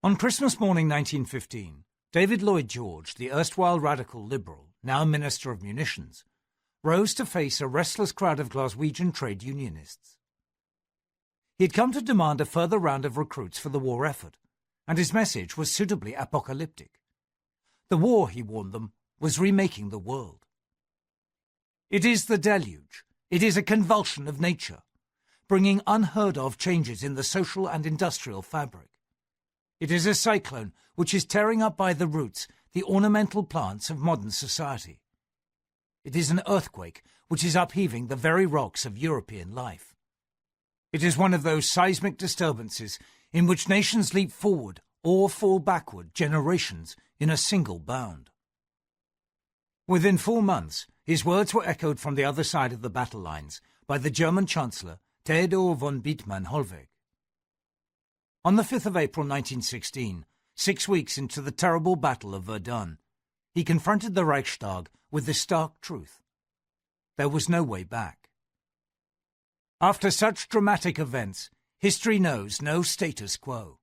On Christmas morning 1915, David Lloyd George, the erstwhile radical liberal, now Minister of Munitions, rose to face a restless crowd of Glaswegian trade unionists. He had come to demand a further round of recruits for the war effort, and his message was suitably apocalyptic. The war, he warned them, was remaking the world. It is the deluge. It is a convulsion of nature, bringing unheard-of changes in the social and industrial fabric. It is a cyclone which is tearing up by the roots the ornamental plants of modern society. It is an earthquake which is upheaving the very rocks of European life. It is one of those seismic disturbances in which nations leap forward or fall backward generations in a single bound. Within 4 months, his words were echoed from the other side of the battle lines by the German Chancellor Theodor von Bethmann-Hollweg. On the 5th of April 1916, 6 weeks into the terrible Battle of Verdun, he confronted the Reichstag with the stark truth. There was no way back. After such dramatic events, history knows no status quo.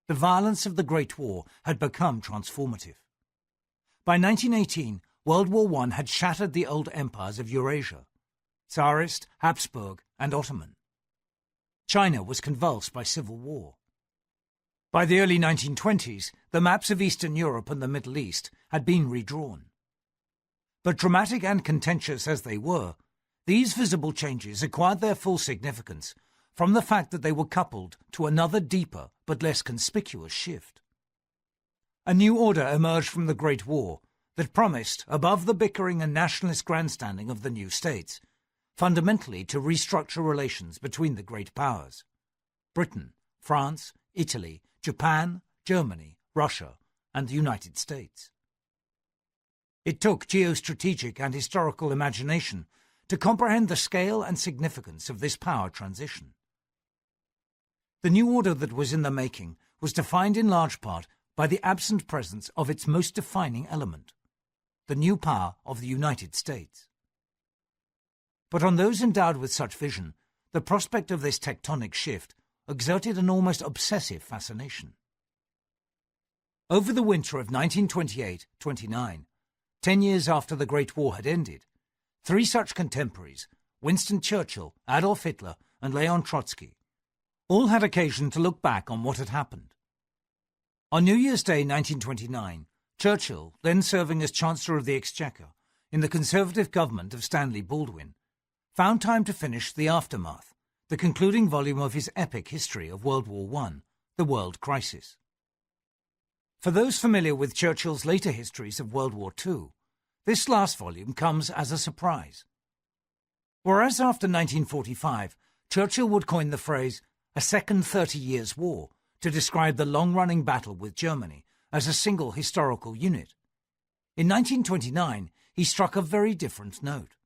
The violence of the Great War had become transformative. By 1918, World War I had shattered the old empires of Eurasia, Tsarist, Habsburg, and Ottoman. China was convulsed by civil war. By the early 1920s, the maps of Eastern Europe and the Middle East had been redrawn. But dramatic and contentious as they were, these visible changes acquired their full significance from the fact that they were coupled to another deeper but less conspicuous shift. A new order emerged from the Great War that promised, above the bickering and nationalist grandstanding of the new states, fundamentally to restructure relations between the great powers: Britain, France, Italy, Japan, Germany, Russia, and the United States. It took geostrategic and historical imagination to comprehend the scale and significance of this power transition. The new order that was in the making was defined in large part by the absent presence of its most defining element, the new power of the United States. But on those endowed with such vision, the prospect of this tectonic shift exerted an almost obsessive fascination. Over the winter of 1928-29, 10 years after the Great War had ended, 3 such contemporaries, Winston Churchill, Adolf Hitler, and Leon Trotsky, all had occasion to look back on what had happened. On New Year's Day 1929, Churchill, then serving as Chancellor of the Exchequer in the Conservative government of Stanley Baldwin, found time to finish The Aftermath, the concluding volume of his epic history of World War I, The World Crisis. For those familiar with Churchill's later histories of World War II, this last volume comes as a surprise. Whereas after 1945, Churchill would coin the phrase, a second 30 Years' War, to describe the long-running battle with Germany as a single historical unit, in 1929 he struck a very different note.